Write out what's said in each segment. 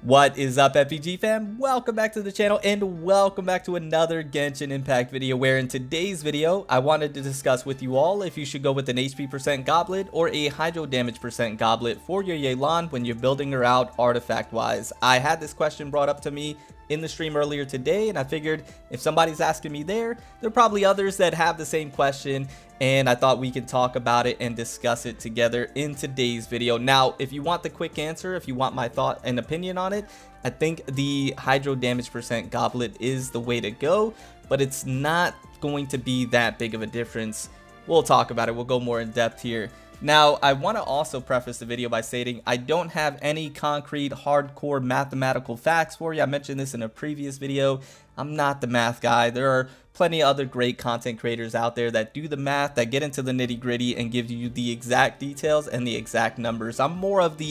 What is up, FPG fam? Welcome back to the channel and welcome back to another Genshin Impact video, where in today's video I wanted to discuss with you all if you should go with an HP percent goblet or a hydro damage percent goblet for your Yelan when you're building her out artifact wise. I had this question brought up to me in the stream earlier today, and I figured if somebody's asking me there are probably others that have the same question, and I thought we could talk about it and discuss it together in today's video. Now, if you want the quick answer, if you want my thought and opinion on it, I think the hydro damage percent goblet is the way to go, but it's not going to be that big of a difference. We'll talk about it. We'll go more in depth here. Now, I want to also preface the video by stating I don't have any concrete, hardcore mathematical facts for you. I mentioned this in a previous video. I'm not the math guy. There are plenty of other great content creators out there that do the math, that get into the nitty-gritty and give you the exact details and the exact numbers. I'm more of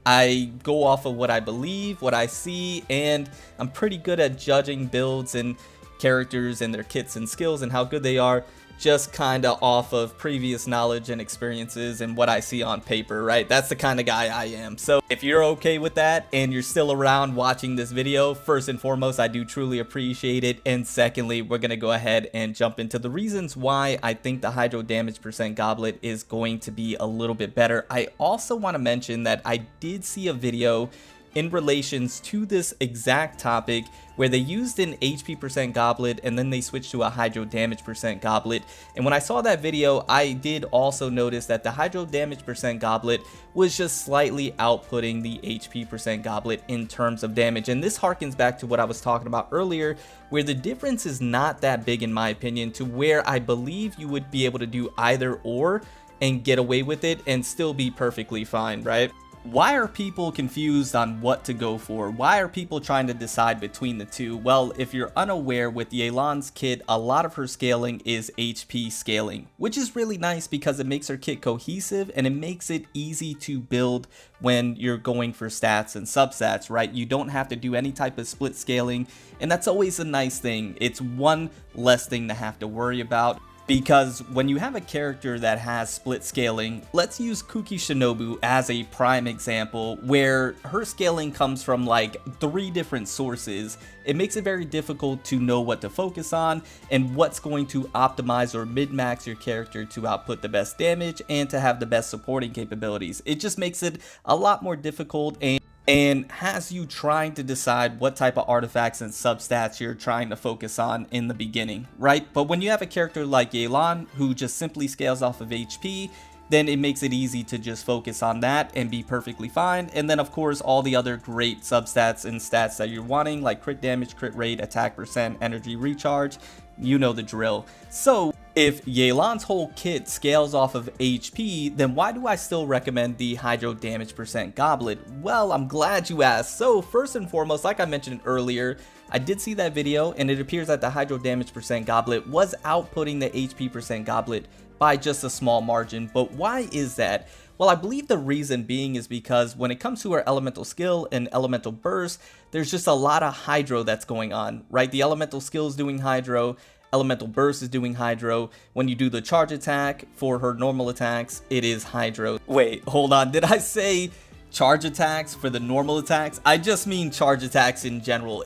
I go off of what I believe, what I see, and I'm pretty good at judging builds and characters and their kits and skills and how good they are, just kind of off of previous knowledge and experiences and what I see on paper, right? That's the kind of guy I am. So if you're okay with that and you're still around watching this video, first and foremost, I do truly appreciate it. And secondly, we're going to go ahead and jump into the reasons why I think the hydro damage percent goblet is going to be a little bit better. I also want to mention that I did see a video in relations to this exact topic where they used an HP percent goblet and then they switched to a hydro damage percent goblet. And when I saw that video, I did also notice that the hydro damage percent goblet was just slightly outputting the HP percent goblet in terms of damage. And this harkens back to what I was talking about earlier, where the difference is not that big in my opinion, to where I believe you would be able to do either or and get away with it and still be perfectly fine, right? Why are people confused on what to go for? Why are people trying to decide between the two? Well, if you're unaware, with Yelan's kit, a lot of her scaling is HP scaling, which is really nice because it makes her kit cohesive and it makes it easy to build when you're going for stats and substats, right? You don't have to do any type of split scaling, and that's always a nice thing. It's one less thing to have to worry about. Because when you have a character that has split scaling, let's use Kuki Shinobu as a prime example, where her scaling comes from like 3 different sources. It makes it very difficult to know what to focus on and what's going to optimize or min-max your character to output the best damage and to have the best supporting capabilities. It just makes it a lot more difficult and has you trying to decide what type of artifacts and substats you're trying to focus on in the beginning, right? But when you have a character like Yelan who just simply scales off of HP, then it makes it easy to just focus on that and be perfectly fine. And then of course all the other great substats and stats that you're wanting, like crit damage, crit rate, attack percent, energy recharge, you know the drill. So if Yelan's whole kit scales off of HP, then why do I still recommend the hydro damage percent goblet? Well, I'm glad you asked. So first and foremost, like I mentioned earlier, I did see that video and it appears that the hydro damage percent goblet was outputting the HP percent goblet by just a small margin. But why is that? Well, I believe the reason being is because when it comes to our elemental skill and elemental burst, there's just a lot of hydro that's going on, right? The elemental skill is doing hydro, elemental burst is doing hydro. When you do the charge attack for her normal attacks, it is hydro. Wait, hold on. Did I say charge attacks for the normal attacks? I just mean charge attacks in general.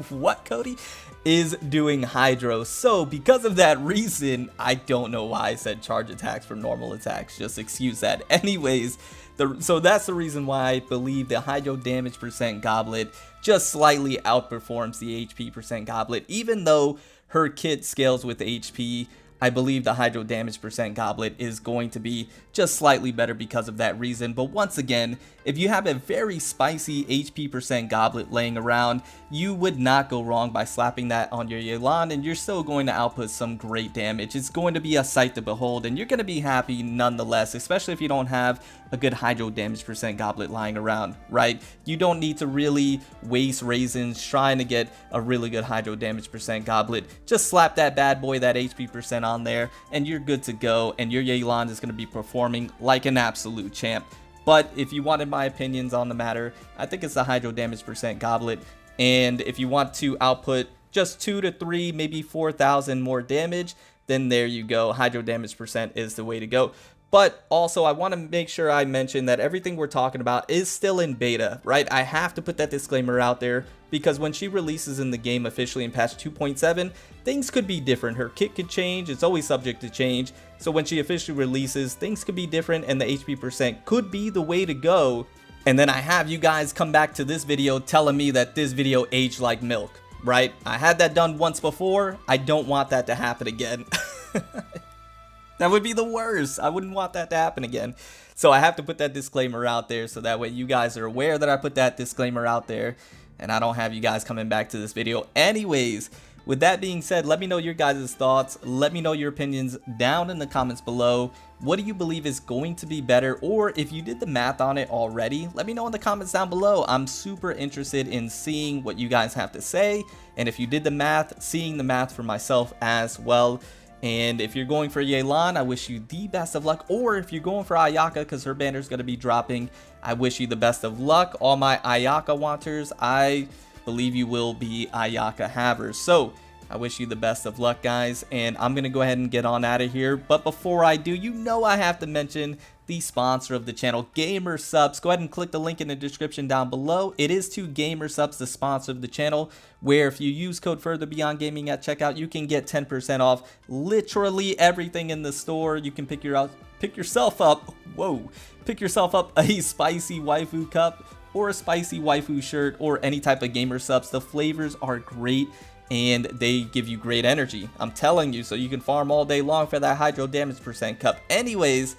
What, Cody? Is doing hydro. So because of that reason, I don't know why I said charge attacks for normal attacks. Just excuse that. Anyways, so that's the reason why I believe the hydro damage percent goblet just slightly outperforms the HP percent goblet. Even though her kit scales with HP, I believe the hydro damage percent goblet is going to be just slightly better because of that reason. But once again, if you have a very spicy HP percent goblet laying around, you would not go wrong by slapping that on your Yelan, and you're still going to output some great damage. It's going to be a sight to behold, and you're going to be happy nonetheless, especially if you don't have a good hydro damage percent goblet lying around, right? You don't need to really waste raisins trying to get a really good hydro damage percent goblet. Just slap that bad boy, that HP percent on there, and you're good to go, and your Yelan is going to be performing like an absolute champ. But if you wanted my opinions on the matter, I think it's the hydro damage percent goblet. And if you want to output just 2 to 3, maybe 4,000 more damage, then there you go. Hydro damage percent is the way to go. But also, I want to make sure I mention that everything we're talking about is still in beta, right? I have to put that disclaimer out there because when she releases in the game officially in patch 2.7, things could be different. Her kit could change. It's always subject to change. So when she officially releases, things could be different and the HP percent could be the way to go. And then I have you guys come back to this video telling me that this video aged like milk, right? I had that done once before. I don't want that to happen again. That would be the worst. I wouldn't want that to happen again. So I have to put that disclaimer out there so that way you guys are aware that I put that disclaimer out there and I don't have you guys coming back to this video. Anyways, with that being said, let me know your guys' thoughts. Let me know your opinions down in the comments below. What do you believe is going to be better? Or if you did the math on it already, let me know in the comments down below. I'm super interested in seeing what you guys have to say. And if you did the math, seeing the math for myself as well. And if you're going for Yelan, I wish you the best of luck. Or if you're going for Ayaka, because her banner is going to be dropping, I wish you the best of luck. All my Ayaka wanters, I believe you will be Ayaka havers. So I wish you the best of luck, guys. And I'm going to go ahead and get on out of here. But before I do, you know I have to mention the sponsor of the channel, Gamer Subs. Go ahead and click the link in the description down below. It is to Gamer Subs, the sponsor of the channel, where if you use code Further Beyond Gaming at checkout, you can get 10% off literally everything in the store. You can pick yourself up a spicy waifu cup or a spicy waifu shirt or any type of Gamer Subs. The flavors are great and they give you great energy. I'm telling you, so you can farm all day long for that hydro damage percent cup. Anyways,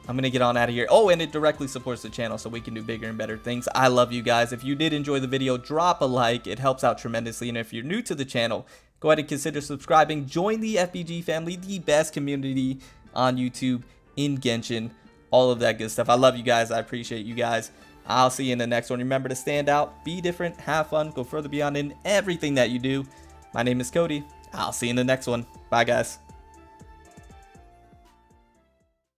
I'm going to get on out of here. Oh, and it directly supports the channel so we can do bigger and better things. I love you guys. If you did enjoy the video, drop a like. It helps out tremendously. And if you're new to the channel, go ahead and consider subscribing. Join the FBG family, the best community on YouTube in Genshin. All of that good stuff. I love you guys. I appreciate you guys. I'll see you in the next one. Remember to stand out, be different, have fun, go further beyond in everything that you do. My name is Cody. I'll see you in the next one. Bye, guys.